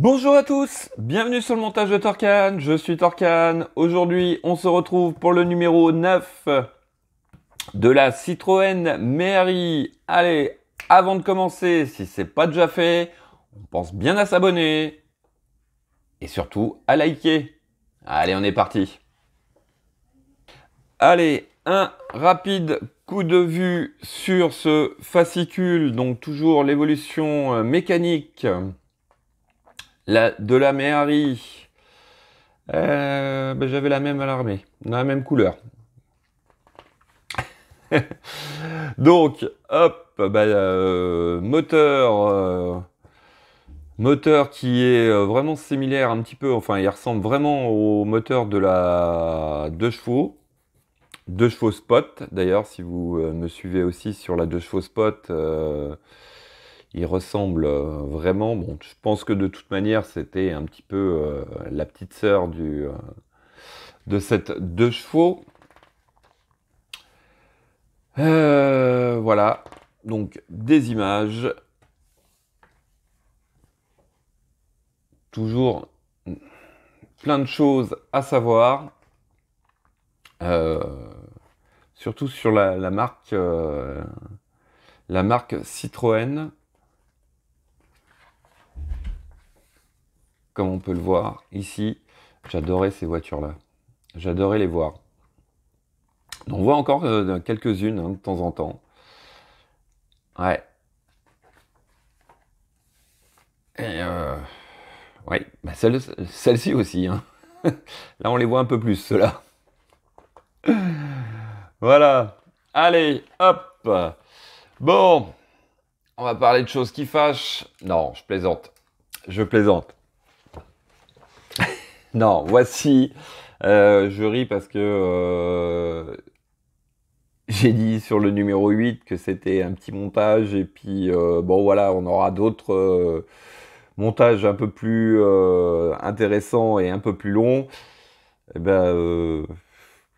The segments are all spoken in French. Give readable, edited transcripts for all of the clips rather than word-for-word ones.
Bonjour à tous, bienvenue sur le montage de Torcan, je suis Torcan. Aujourd'hui, on se retrouve pour le numéro 9 de la Citroën Méhari. Allez, avant de commencer, si c'est pas déjà fait, on pense bien à s'abonner et surtout à liker. Allez, on est parti. Allez, un rapide coup de vue sur ce fascicule, donc toujours l'évolution mécanique de la Méhari. J'avais la même à l'armée, la même couleur. Donc, hop, moteur qui est vraiment similaire un petit peu, enfin il ressemble vraiment au moteur de la 2 chevaux. 2 chevaux spot, d'ailleurs, si vous me suivez aussi sur la 2 chevaux spot, il ressemble vraiment. Bon, je pense que de toute manière, c'était un petit peu la petite sœur de cette 2 chevaux. Voilà, donc des images. Toujours plein de choses à savoir. Surtout sur la marque Citroën. Comme on peut le voir ici, j'adorais ces voitures-là. J'adorais les voir. On voit encore quelques-unes de temps en temps. Ouais. Et ouais, celle-ci aussi. Hein. Là, on les voit un peu plus, ceux-là. Voilà. Allez, hop. Bon, on va parler de choses qui fâchent. Non, je plaisante. Je plaisante. Non, voici. Je ris parce que j'ai dit sur le numéro 8 que c'était un petit montage. Et puis, bon, voilà, on aura d'autres montages un peu plus intéressants et un peu plus longs. Eh ben,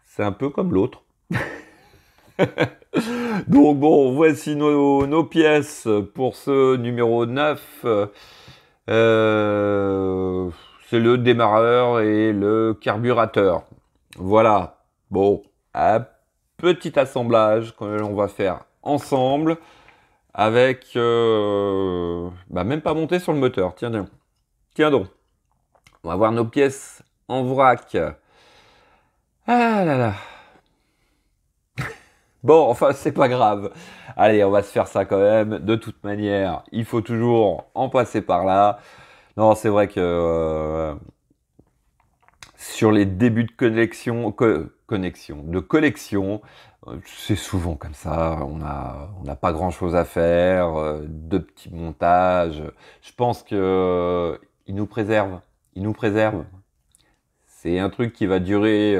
c'est un peu comme l'autre. Donc bon, voici nos pièces pour ce numéro 9. C'est le démarreur et le carburateur. Voilà. Bon, un petit assemblage que l'on va faire ensemble avec... même pas monter sur le moteur. Tiens donc. Tiens donc. On va voir nos pièces en vrac. Ah là là. Bon, enfin, c'est pas grave. Allez, on va se faire ça quand même. De toute manière, il faut toujours en passer par là. Non, c'est vrai que sur les débuts de collection, c'est souvent comme ça. On n'a pas grand-chose à faire, de petits montages. Je pense que il nous préserve. Il nous préserve. C'est un truc qui va durer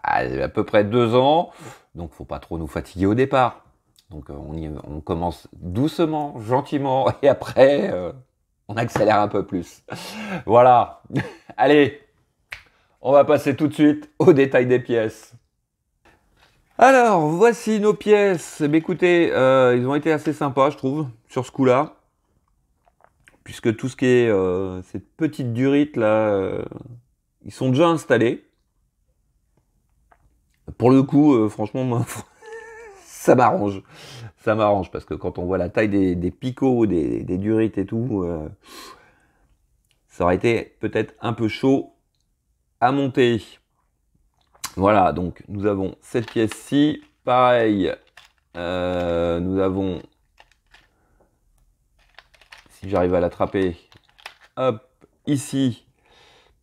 à peu près 2 ans. Donc, faut pas trop nous fatiguer au départ. Donc, on commence doucement, gentiment, et après, on accélère un peu plus. Voilà. Allez, on va passer tout de suite au détail des pièces. Alors, voici nos pièces. Écoutez, ils ont été assez sympas, je trouve, sur ce coup-là. Puisque tout ce qui est cette petite durite là, ils sont déjà installés. Pour le coup, franchement, moi, ça m'arrange. Ça m'arrange parce que quand on voit la taille des picots, des durites et tout, ça aurait été peut-être un peu chaud à monter. Voilà, donc nous avons cette pièce-ci. Pareil, nous avons, si j'arrive à l'attraper, hop, ici,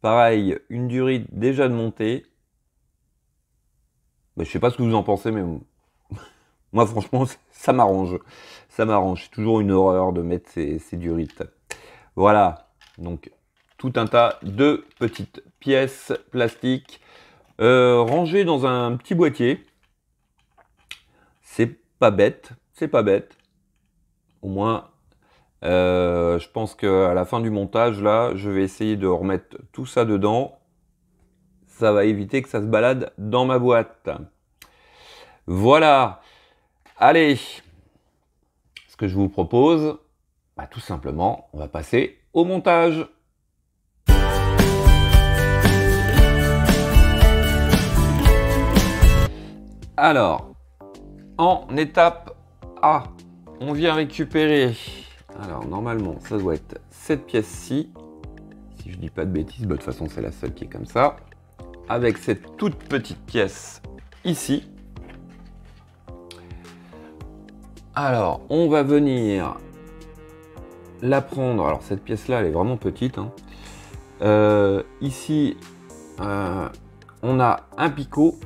pareil, une durite déjà de montée. Je sais pas ce que vous en pensez, mais moi, franchement, ça m'arrange. Ça m'arrange. C'est toujours une horreur de mettre ces durites. Voilà. Donc, tout un tas de petites pièces plastiques rangées dans un petit boîtier. C'est pas bête. C'est pas bête. Au moins, je pense qu'à la fin du montage, là, je vais essayer de remettre tout ça dedans. Ça va éviter que ça se balade dans ma boîte. Voilà. Allez, ce que je vous propose, tout simplement, on va passer au montage. Alors, en étape A, on vient récupérer, alors normalement ça doit être cette pièce-ci, si je dis pas de bêtises, bah, de toute façon c'est la seule qui est comme ça, avec cette toute petite pièce ici. Alors, on va venir la prendre, alors cette pièce-là elle est vraiment petite, hein. Ici, on a un picot.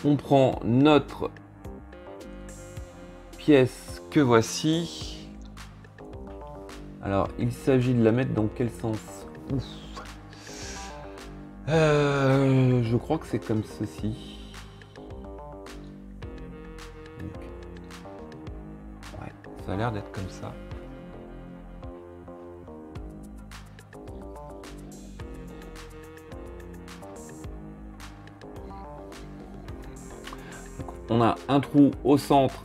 On prend notre pièce que voici. Alors, il s'agit de la mettre dans quel sens? Ouf. Je crois que c'est comme ceci. Donc, ouais, ça a l'air d'être comme ça. On a un trou au centre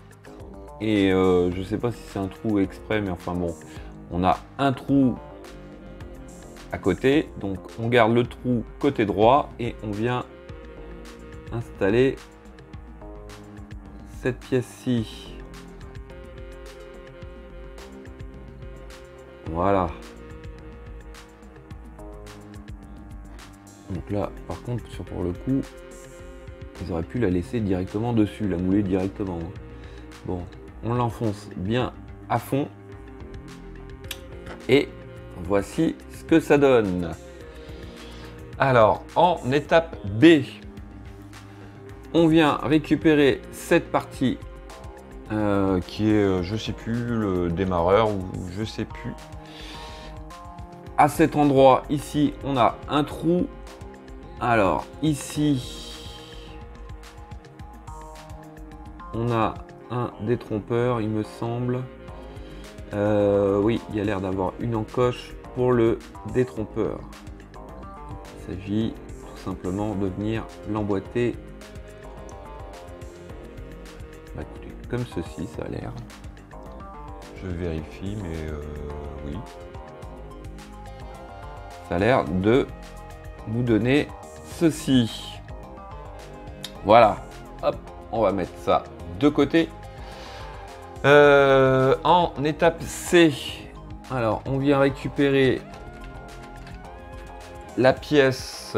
et je sais pas si c'est un trou exprès, mais enfin bon, on a un trou à côté, donc on garde le trou côté droit et on vient installer cette pièce-ci. Voilà. Donc là, par contre, pour le coup, ils auraient pu la laisser directement dessus, la mouler directement. Bon, on l'enfonce bien à fond. Et voici ce que ça donne. Alors, en étape B, on vient récupérer cette partie qui est, je sais plus, le démarreur ou je sais plus. À cet endroit, ici, on a un trou. Alors, ici, on a un détrompeur, il me semble. Oui, il y a l'air d'avoir une encoche pour le détrompeur. Il s'agit tout simplement de venir l'emboîter. Bah, écoutez, comme ceci, ça a l'air. Je vérifie, mais oui. Ça a l'air de nous donner ceci. Voilà. Hop, on va mettre ça de côté. En étape C, alors on vient récupérer la pièce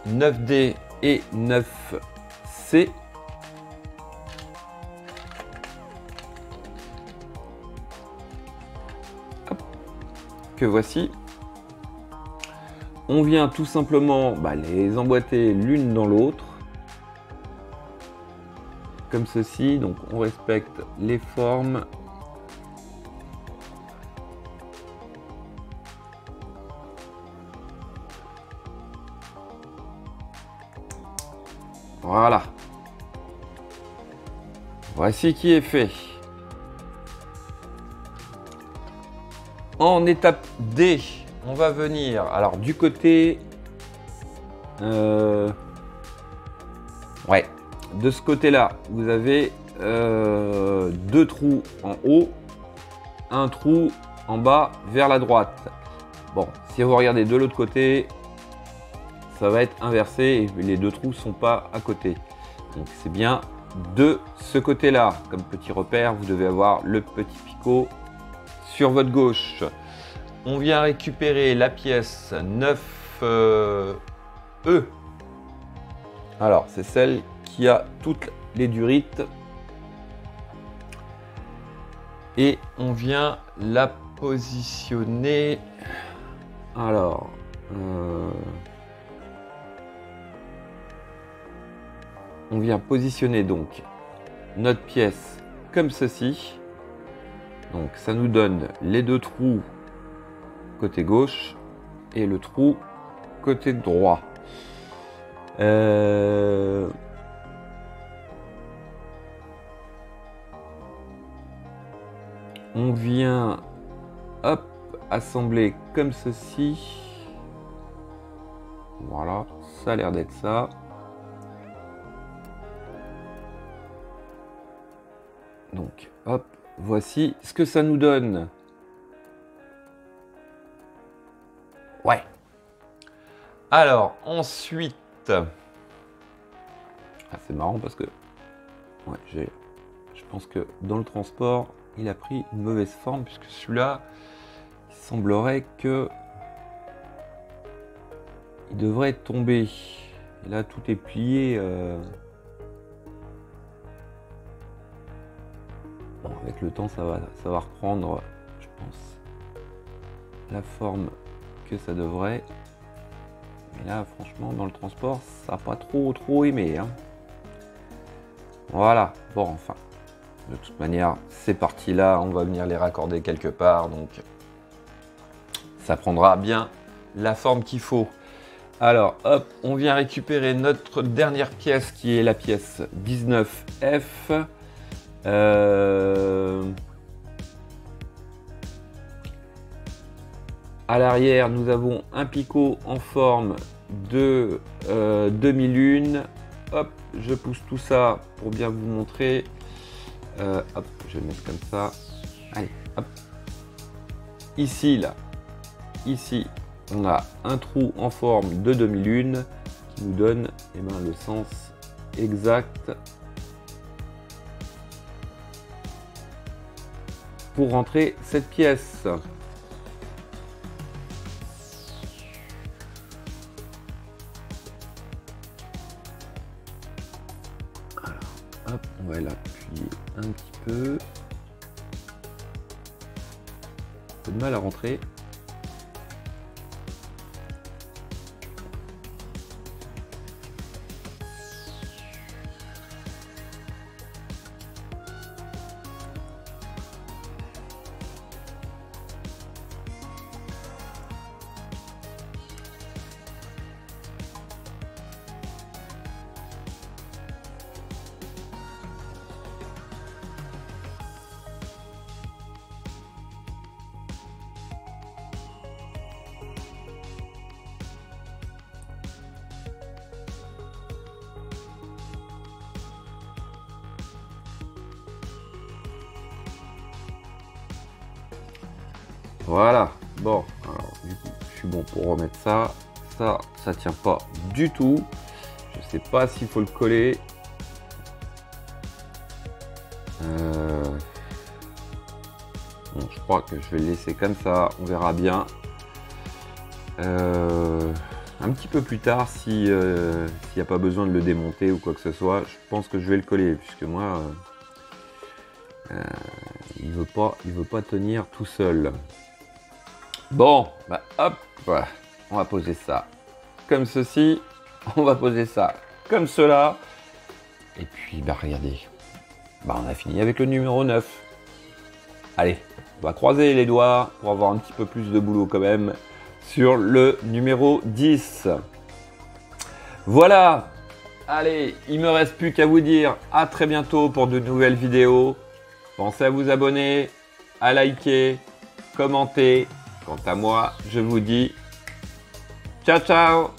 9D et 9C. Hop, que voici. On vient tout simplement les emboîter l'une dans l'autre. Comme ceci, donc on respecte les formes. Voilà. Voici qui est fait. En étape D, on va venir, alors du côté... ouais. De ce côté-là, vous avez deux trous en haut, un trou en bas vers la droite. Bon, si vous regardez de l'autre côté, ça va être inversé et les deux trous sont pas à côté. Donc c'est bien de ce côté-là. Comme petit repère, vous devez avoir le petit picot sur votre gauche. On vient récupérer la pièce 9E. Alors, c'est celle qui a toutes les durites et on vient la positionner. Alors, on vient positionner donc notre pièce comme ceci. Donc, ça nous donne les deux trous côté gauche et le trou côté droit. On vient, hop, assembler comme ceci. Voilà, ça a l'air d'être ça. Donc, hop, voici ce que ça nous donne. Ouais. Alors, ensuite... Ah, c'est marrant parce que... Ouais, je pense que dans le transport, il a pris une mauvaise forme puisque celui-là, il semblerait que... Il devrait tomber. Et là, tout est plié. Bon, avec le temps, ça va reprendre, je pense, la forme que ça devrait. Mais là, franchement, dans le transport, ça n'a pas trop aimé. Hein. Voilà. Bon, enfin. De toute manière, ces parties-là, on va venir les raccorder quelque part. Donc, ça prendra bien la forme qu'il faut. Alors, hop, on vient récupérer notre dernière pièce qui est la pièce 19F. À l'arrière, nous avons un picot en forme de demi-lune. Hop, je pousse tout ça pour bien vous montrer. Hop, je vais le mettre comme ça. Allez, hop. Ici, là. Ici, on a un trou en forme de demi-lune qui nous donne le sens exact pour rentrer cette pièce. Alors, hop, on va l'appuyer un petit peu. Un peu de mal à rentrer. Voilà, bon, alors du coup, je suis bon pour remettre ça. Ça tient pas du tout. Je sais pas s'il faut le coller. Bon, je crois que je vais le laisser comme ça, on verra bien. Un petit peu plus tard, s'il n'y a pas besoin de le démonter ou quoi que ce soit, je pense que je vais le coller, puisque moi, il veut pas tenir tout seul. Bon, bah hop, voilà. On va poser ça comme ceci, on va poser ça comme cela, et puis bah regardez, bah on a fini avec le numéro 9. Allez, on va croiser les doigts pour avoir un petit peu plus de boulot quand même sur le numéro 10. Voilà, allez, il me reste plus qu'à vous dire à très bientôt pour de nouvelles vidéos. Pensez à vous abonner, à liker, commenter. Quant à moi, je vous dis ciao ciao.